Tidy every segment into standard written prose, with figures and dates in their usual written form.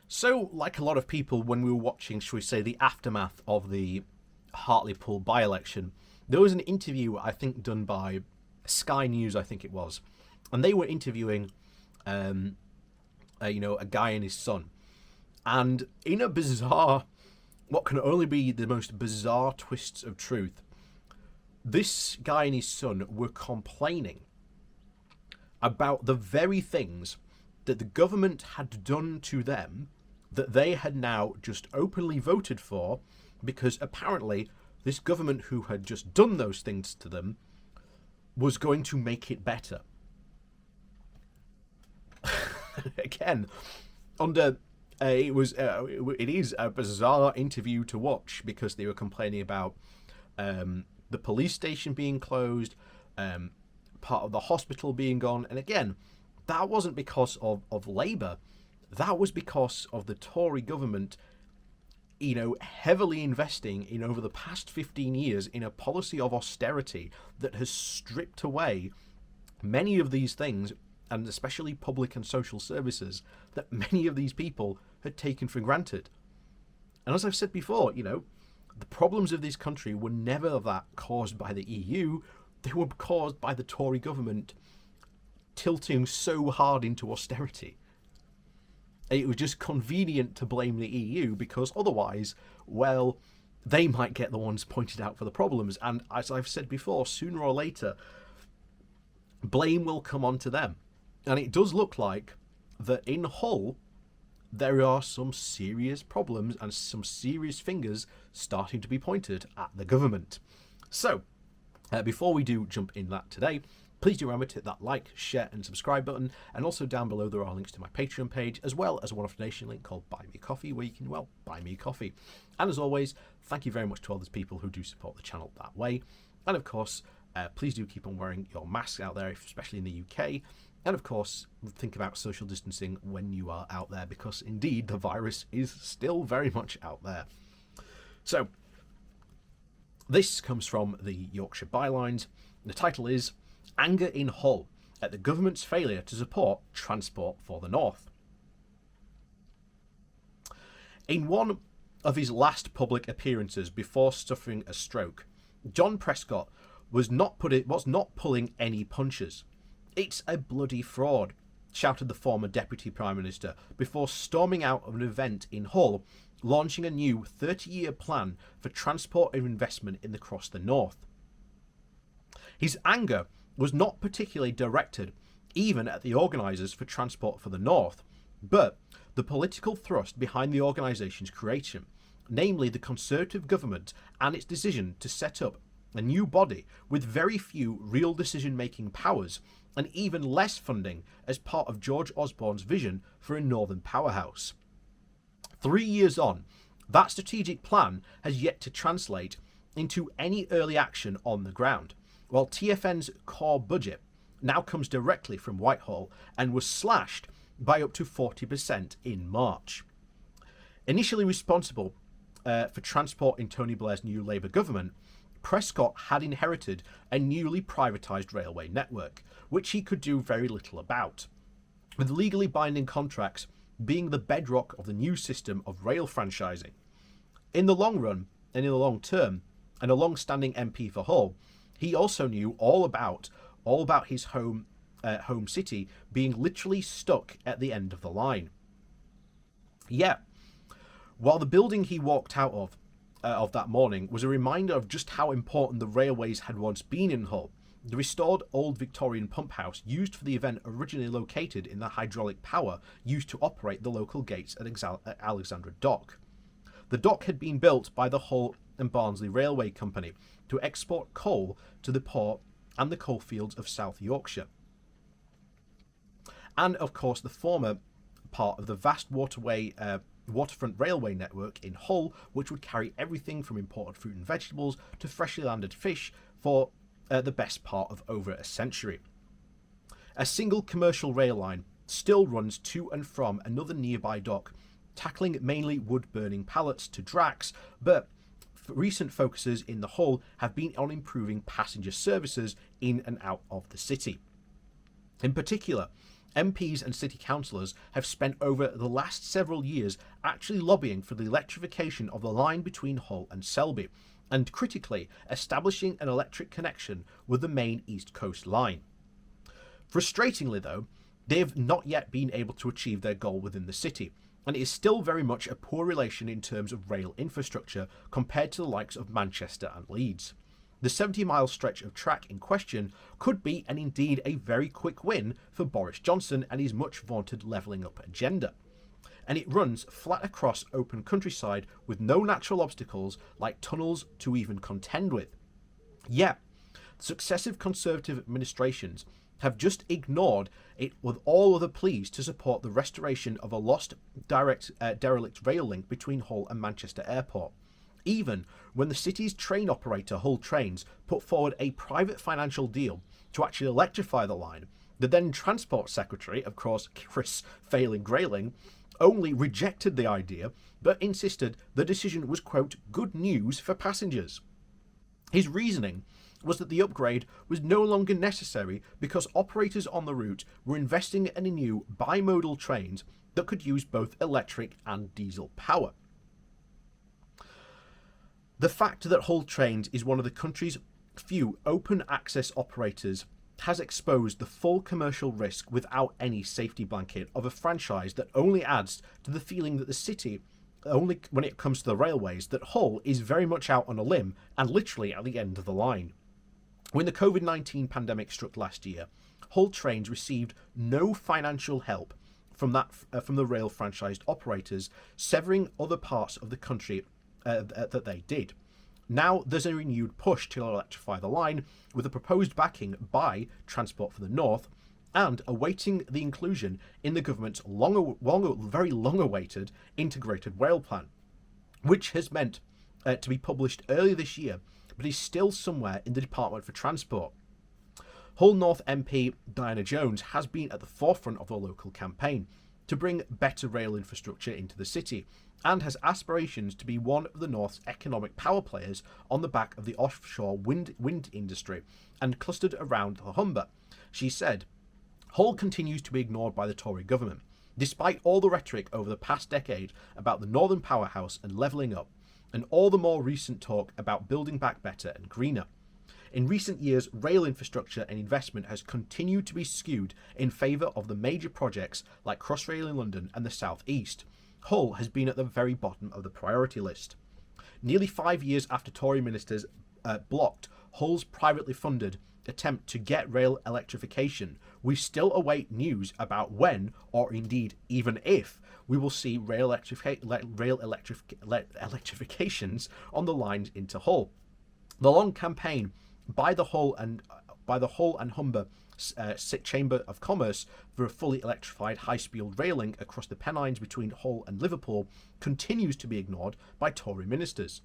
So, like a lot of people, when we were watching, shall we say, the aftermath of the Hartlepool by-election, there was an interview, I think, done by Sky News, I think it was, and they were interviewing, a guy and his son, and in a bizarre, what can only be the most bizarre twists of truth, this guy and his son were complaining about the very things that the government had done to them that they had now just openly voted for, because apparently this government who had just done those things to them was going to make it better. Again, it is a bizarre interview to watch, because they were complaining about the police station being closed, part of the hospital being gone, and again, that wasn't because of Labour. That was because of the Tory government, heavily investing in over the past 15 years in a policy of austerity that has stripped away many of these things, and especially public and social services, that many of these people had taken for granted. And as I've said before, the problems of this country were never that caused by the EU. They were caused by the Tory government tilting so hard into austerity. It was just convenient to blame the EU, because otherwise, well, they might get the ones pointed out for the problems. And as I've said before, sooner or later, blame will come onto them. And it does look like that in Hull, there are some serious problems and some serious fingers starting to be pointed at the government. So, before we do jump in that today, please do remember to hit that like, share and subscribe button, and also down below there are links to my Patreon page, as well as a one-off donation link called Buy Me Coffee, where you can, buy me coffee. And as always, thank you very much to all those people who do support the channel that way. And of course, please do keep on wearing your masks out there, especially in the UK. And of course, think about social distancing when you are out there, because indeed the virus is still very much out there. So, this comes from the Yorkshire Bylines. The title is Anger in Hull at the government's failure to support Transport for the North. In one of his last public appearances before suffering a stroke, John Prescott was not pulling any punches. "It's a bloody fraud," shouted the former Deputy Prime Minister before storming out of an event in Hull, launching a new 30-year plan for transport and investment across the North. His anger was not particularly directed even at the organisers for Transport for the North, but the political thrust behind the organisation's creation, namely the Conservative government and its decision to set up a new body with very few real decision-making powers and even less funding as part of George Osborne's vision for a northern powerhouse. 3 years on, that strategic plan has yet to translate into any early action on the ground, while TfN's core budget now comes directly from Whitehall and was slashed by up to 40% in March. Initially responsible for transport in Tony Blair's new Labour government, Prescott had inherited a newly privatised railway network, which he could do very little about, with legally binding contracts being the bedrock of the new system of rail franchising. In the long run, and in the long term, and a long-standing MP for Hull, he also knew all about his home city being literally stuck at the end of the line. Yet, while the building he walked out of that morning was a reminder of just how important the railways had once been in Hull, the restored old Victorian pump house used for the event originally located in the hydraulic power used to operate the local gates at Alexandra Dock. The dock had been built by the Hull and Barnsley Railway Company to export coal to the port and the coalfields of South Yorkshire. And of course the former part of the vast waterfront railway network in Hull, which would carry everything from imported fruit and vegetables to freshly landed fish for the best part of over a century. A single commercial rail line still runs to and from another nearby dock, tackling mainly wood-burning pallets to Drax, but recent focuses in the Hull have been on improving passenger services in and out of the city. In particular, MPs and city councillors have spent over the last several years actually lobbying for the electrification of the line between Hull and Selby, and critically establishing an electric connection with the main East Coast line. Frustratingly though, they have not yet been able to achieve their goal within the city, and it is still very much a poor relation in terms of rail infrastructure compared to the likes of Manchester and Leeds. The 70-mile stretch of track in question could be, and indeed a very quick win for Boris Johnson and his much vaunted levelling up agenda. And it runs flat across open countryside with no natural obstacles like tunnels to even contend with. Yet, successive Conservative administrations have just ignored it with all other pleas to support the restoration of a lost derelict rail link between Hull and Manchester Airport. Even when the city's train operator Hull Trains put forward a private financial deal to actually electrify the line, the then Transport Secretary, of course Chris Grayling, only rejected the idea but insisted the decision was, quote, good news for passengers. His reasoning was that the upgrade was no longer necessary because operators on the route were investing in a new bimodal trains that could use both electric and diesel power. The fact that Hull Trains is one of the country's few open access operators has exposed the full commercial risk without any safety blanket of a franchise that only adds to the feeling that the city, only when it comes to the railways, that Hull is very much out on a limb and literally at the end of the line. When the COVID-19 pandemic struck last year, Hull Trains received no financial help from the rail franchised operators, severing other parts of the country that they did. Now there's a renewed push to electrify the line with a proposed backing by Transport for the North and awaiting the inclusion in the government's very long-awaited integrated rail plan, which has meant to be published earlier this year but is still somewhere in the Department for Transport. Hull North MP Diana Jones has been at the forefront of the local campaign to bring better rail infrastructure into the city and has aspirations to be one of the North's economic power players on the back of the offshore wind industry and clustered around the Humber. She said, Hull continues to be ignored by the Tory government, despite all the rhetoric over the past decade about the Northern powerhouse and levelling up, and all the more recent talk about building back better and greener. In recent years, rail infrastructure and investment has continued to be skewed in favour of the major projects like Crossrail in London and the South East. Hull has been at the very bottom of the priority list. Nearly 5 years after Tory ministers blocked Hull's privately funded attempt to get rail electrification, we still await news about when, or indeed even if, we will see rail electrifications on the lines into Hull. The long campaign by the Hull and Humber Chamber of Commerce for a fully electrified high-speed rail link across the Pennines between Hull and Liverpool continues to be ignored by Tory ministers.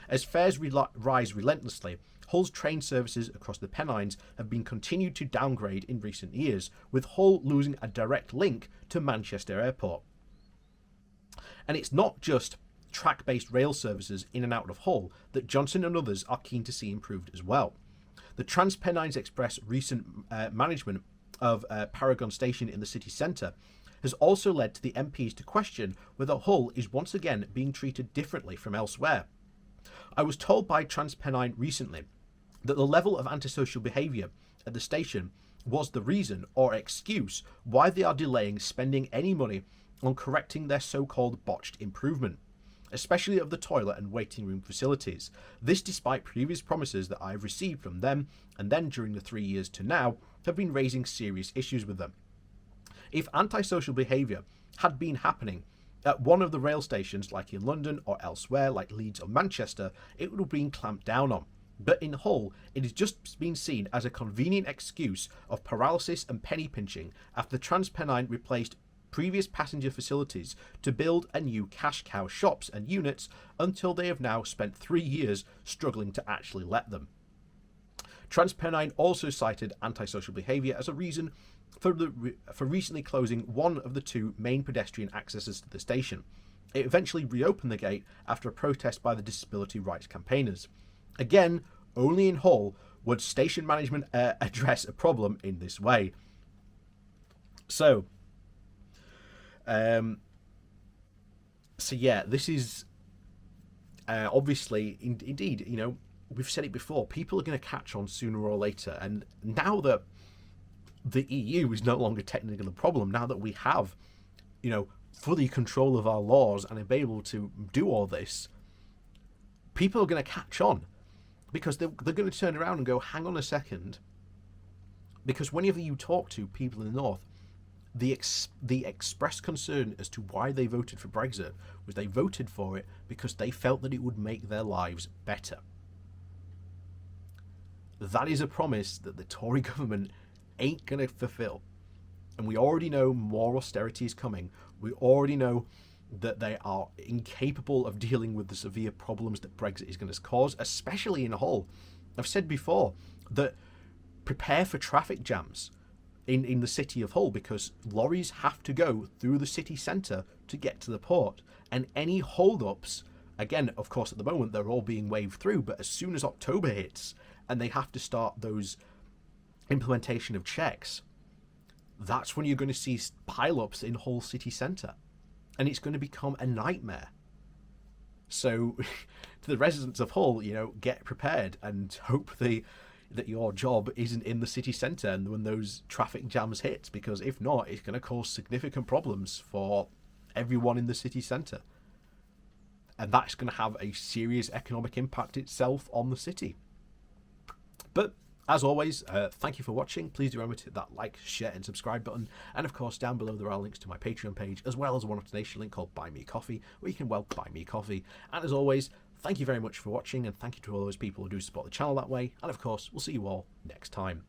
As fares rise relentlessly, Hull's train services across the Pennines have been continued to downgrade in recent years, with Hull losing a direct link to Manchester Airport. And it's not just track-based rail services in and out of Hull that Johnson and others are keen to see improved as well. The Trans-Pennines Express recent management of Paragon Station in the city centre has also led to the MPs to question whether Hull is once again being treated differently from elsewhere. I was told by TransPennine recently that the level of antisocial behaviour at the station was the reason or excuse why they are delaying spending any money on correcting their so-called botched improvement, especially of the toilet and waiting room facilities. This despite previous promises that I have received from them, and then during the 3 years to now, have been raising serious issues with them. If antisocial behaviour had been happening at one of the rail stations like in London or elsewhere like Leeds or Manchester, it would have been clamped down on. But in Hull, it has just been seen as a convenient excuse of paralysis and penny pinching after the TransPennine replaced previous passenger facilities to build a new cash cow shops and units until they have now spent 3 years struggling to actually let them. TransPennine also cited antisocial behaviour as a reason for recently closing one of the 2 main pedestrian accesses to the station. It eventually reopened the gate after a protest by the disability rights campaigners. Again, only in Hull would station management address a problem in this way. So, um, so yeah, this is obviously, indeed, we've said it before. People are going to catch on sooner or later, and now that the EU is no longer technically the problem, now that we have, fully control of our laws and are able to do all this, people are going to catch on because they're going to turn around and go, hang on a second. Because whenever you talk to people in the North, the expressed concern as to why they voted for Brexit was they voted for it because they felt that it would make their lives better. That is a promise that the Tory government ain't going to fulfill. And we already know more austerity is coming. We already know that they are incapable of dealing with the severe problems that Brexit is going to cause, especially in Hull. I've said before that prepare for traffic jams in the city of Hull, because lorries have to go through the city centre to get to the port. And any hold-ups, again, of course, at the moment, they're all being waved through, but as soon as October hits and they have to start those implementation of checks, that's when you're going to see pile-ups in Hull city centre. And it's going to become a nightmare. So, to the residents of Hull, get prepared and hope that your job isn't in the city centre and when those traffic jams hit, because if not, it's going to cause significant problems for everyone in the city centre. And that's going to have a serious economic impact itself on the city. But as always, thank you for watching. Please do remember to hit that like, share and subscribe button. And of course, down below there are links to my Patreon page, as well as a one-off donation link called Buy Me Coffee, where you can buy me coffee. And as always, thank you very much for watching, and thank you to all those people who do support the channel that way. And of course, we'll see you all next time.